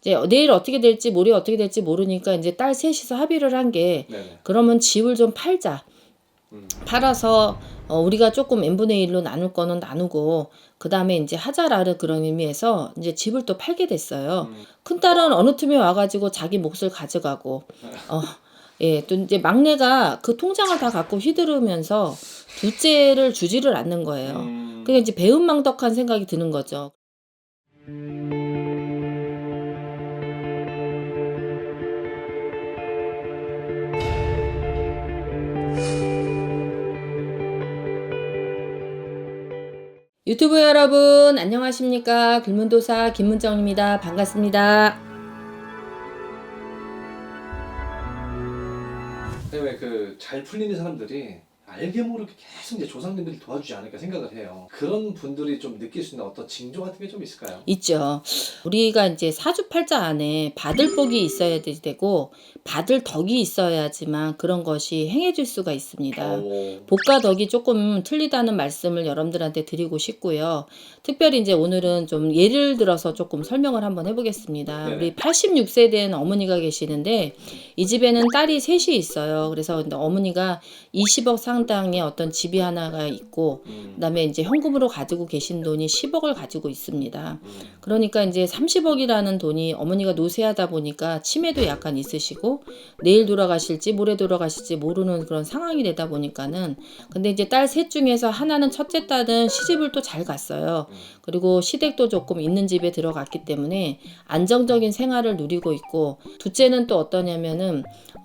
이제 내일 어떻게 될지 모레 어떻게 될지 모르니까 이제 딸 셋이서 합의를 한 게 네네. 그러면 집을 좀 팔자. 팔아서 우리가 조금 n분의 1로 나눌 거는 나누고 그다음에 이제 하자라는 그런 의미에서 이제 집을 또 팔게 됐어요. 큰딸은 어느 틈에 와가지고 자기 몫을 가져가고 예, 또 이제 막내가 그 통장을 다 갖고 휘두르면서 둘째를 주지를 않는 거예요. 그러니까 이제 배은망덕한 생각이 드는 거죠. 유튜브 여러분 안녕하십니까? 글문도사 김문정입니다. 반갑습니다. 왜 그 잘 풀리는 사람들이 알게 모르게 계속 이제 조상님들이 도와주지 않을까 생각을 해요. 그런 분들이 좀 느낄 수 있는 어떤 징조 같은 게 좀 있을까요? 있죠. 우리가 이제 사주팔자 안에 받을 복이 있어야 되고 받을 덕이 있어야지만 그런 것이 행해질 수가 있습니다. 복과 덕이 조금 틀리다는 말씀을 여러분들한테 드리고 싶고요. 특별히 이제 오늘은 좀 예를 들어서 조금 설명을 한번 해보겠습니다. 네네. 우리 86세 된 어머니가 계시는데 이 집에는 딸이 셋이 있어요. 그래서 어머니가 20억 상당의 어떤 집이 하나가 있고 그다음에 이제 현금으로 가지고 계신 돈이 10억을 가지고 있습니다. 그러니까 이제 30억이라는 돈이 어머니가 노쇠하다 보니까 치매도 약간 있으시고 내일 돌아가실지 모레 돌아가실지 모르는 그런 상황이 되다 보니까는 근데 이제 딸 셋 중에서 하나는 첫째 딸은 시집을 또 잘 갔어요. 그리고 시댁도 조금 있는 집에 들어갔기 때문에 안정적인 생활을 누리고 있고 둘째는 또 어떠냐면은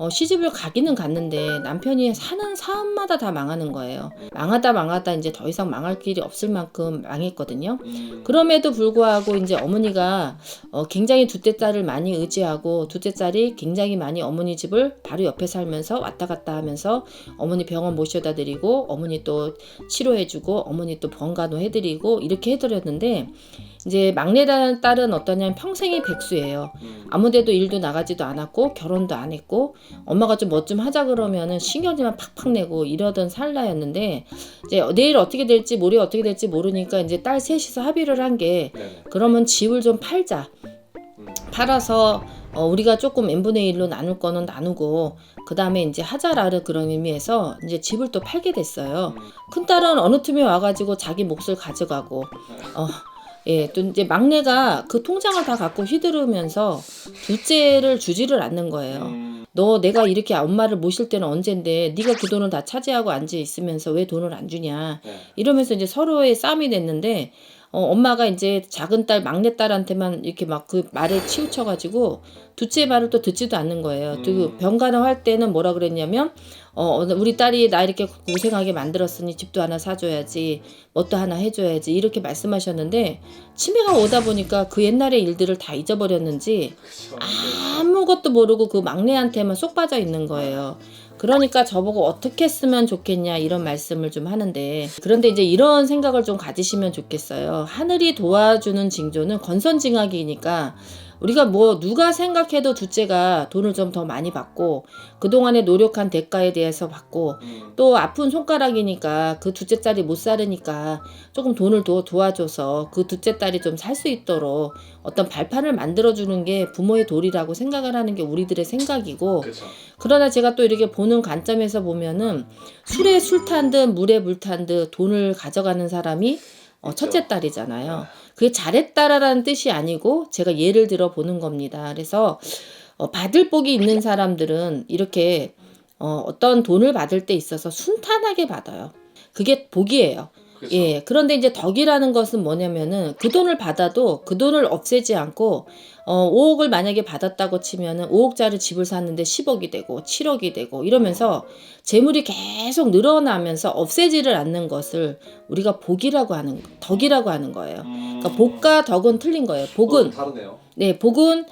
시집을 가기는 갔는데 남편이 사는 사업마다 다 망하는 거예요. 망하다 이제 더 이상 망할 길이 없을 만큼 망했거든요. 그럼에도 불구하고 이제 어머니가 굉장히 둘째 딸을 많이 의지하고 둘째 딸이 굉장히 많이 어머니 집을 바로 옆에 살면서 왔다 갔다 하면서 어머니 병원 모셔다 드리고 어머니 또 치료해주고 어머니 또 병간호 해드리고 이렇게 해드렸는데 이제 막내 딸은 어떠냐면 평생이 백수예요. 아무데도 일도 나가지도 않았고 결혼도 안 했고 엄마가 좀 뭐 좀 하자 그러면은 신경질만 팍팍 내고 이러던 살라였는데 이제 내일 어떻게 될지 모레 어떻게 될지 모르니까 이제 딸 셋이서 합의를 한 게 그러면 집을 좀 팔자. 팔아서 우리가 조금 n분의 1로 나눌 거는 나누고 그 다음에 이제 하자라는 그런 의미에서 이제 집을 또 팔게 됐어요. 큰딸은 어느 틈에 와가지고 자기 몫을 가져가고 예, 또 이제 막내가 그 통장을 다 갖고 휘두르면서 둘째를 주지를 않는 거예요. 너 내가 이렇게 엄마를 모실 때는 언젠데 네가 그 돈을 다 차지하고 앉아 있으면서 왜 돈을 안 주냐 이러면서 이제 서로의 싸움이 됐는데 엄마가 이제 작은 딸 막내 딸한테만 이렇게 막 그 말에 치우쳐가지고 둘째 말을 또 듣지도 않는 거예요. 그 병간호 할 때는 뭐라 그랬냐면 우리 딸이 나 이렇게 고생하게 만들었으니 집도 하나 사줘야지 뭣도 하나 해줘야지 이렇게 말씀하셨는데 치매가 오다 보니까 그 옛날의 일들을 다 잊어버렸는지 아무것도 모르고 그 막내한테만 쏙 빠져 있는 거예요. 그러니까 저보고 어떻게 쓰면 좋겠냐 이런 말씀을 좀 하는데 그런데 이제 이런 생각을 좀 가지시면 좋겠어요. 하늘이 도와주는 징조는 건선징악이니까 우리가 뭐 누가 생각해도 둘째가 돈을 좀 더 많이 받고 그동안에 노력한 대가에 대해서 받고 또 아픈 손가락이니까 그 둘째 딸이 못 살으니까 조금 돈을 더 도와줘서 그 둘째 딸이 좀 살 수 있도록 어떤 발판을 만들어주는 게 부모의 도리라고 생각을 하는 게 우리들의 생각이고 그쵸. 그러나 제가 또 이렇게 보는 관점에서 보면은 술에 술 탄 듯 물에 물 탄 듯 돈을 가져가는 사람이 첫째 딸이잖아요. 그게 잘했다라는 뜻이 아니고 제가 예를 들어 보는 겁니다. 그래서 받을 복이 있는 사람들은 이렇게 어떤 돈을 받을 때 있어서 순탄하게 받아요. 그게 복이에요. 그쵸. 예. 그런데 이제 덕이라는 것은 뭐냐면은 그 돈을 받아도 그 돈을 없애지 않고 5억을 만약에 받았다고 치면은 5억짜리 집을 샀는데 10억이 되고 7억이 되고 이러면서 재물이 계속 늘어나면서 없애지를 않는 것을 우리가 복이라고 하는 덕이라고 하는 거예요. 그러니까 복과 덕은 틀린 거예요. 복은 다르네요. 네, 복은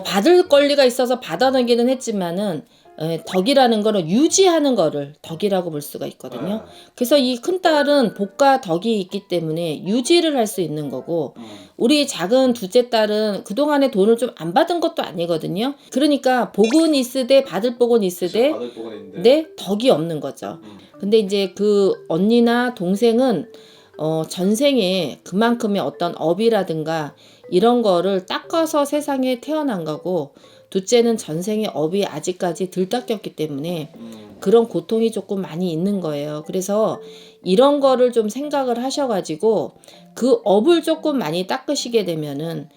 받을 권리가 있어서 받아내기는 했지만은 덕이라는 거는 유지하는 거를 덕이라고 볼 수가 있거든요. 그래서 이 큰딸은 복과 덕이 있기 때문에 유지를 할 수 있는 거고 우리 작은 둘째 딸은 그동안에 돈을 좀 안 받은 것도 아니거든요. 그러니까 복은 있으되 받을 복은 있으되 받을 복은 있는데. 네, 덕이 없는 거죠. 근데 이제 그 언니나 동생은 전생에 그만큼의 어떤 업이라든가 이런 거를 닦아서 세상에 태어난 거고, 둘째는 전생의 업이 아직까지 덜 닦였기 때문에 그런 고통이 조금 많이 있는 거예요. 그래서 이런 거를 좀 생각을 하셔가지고 그 업을 조금 많이 닦으시게 되면은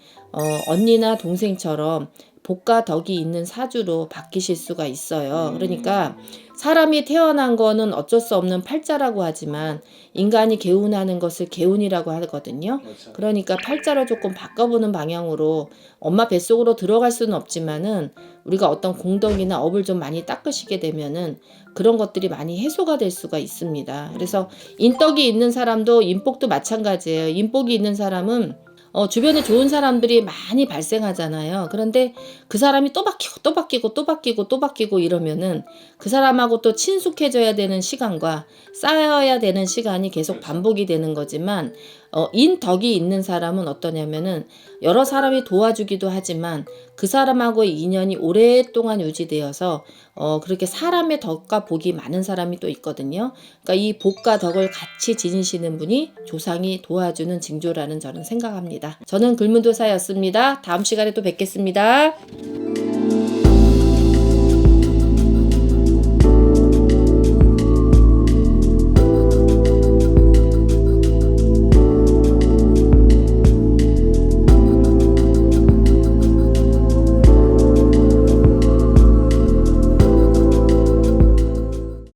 언니나 동생처럼 복과 덕이 있는 사주로 바뀌실 수가 있어요. 그러니까 사람이 태어난 거는 어쩔 수 없는 팔자라고 하지만 인간이 개운하는 것을 개운이라고 하거든요. 그렇죠. 그러니까 팔자를 조금 바꿔보는 방향으로 엄마 뱃속으로 들어갈 수는 없지만은 우리가 어떤 공덕이나 업을 좀 많이 닦으시게 되면은 그런 것들이 많이 해소가 될 수가 있습니다. 그래서 인덕이 있는 사람도 인복도 마찬가지예요. 인복이 있는 사람은 주변에 좋은 사람들이 많이 발생하잖아요. 그런데 그 사람이 또 바뀌고 또 바뀌고 또 바뀌고 또 바뀌고 이러면은 그 사람하고 또 친숙해져야 되는 시간과 쌓여야 되는 시간이 계속 반복이 되는 거지만 인덕이 있는 사람은 어떠냐면은 여러 사람이 도와주기도 하지만 그 사람하고의 인연이 오랫동안 유지되어서 그렇게 사람의 덕과 복이 많은 사람이 또 있거든요. 그러니까 이 복과 덕을 같이 지니시는 분이 조상이 도와주는 징조라는 저는 생각합니다. 저는 글문도사였습니다. 다음 시간에 또 뵙겠습니다.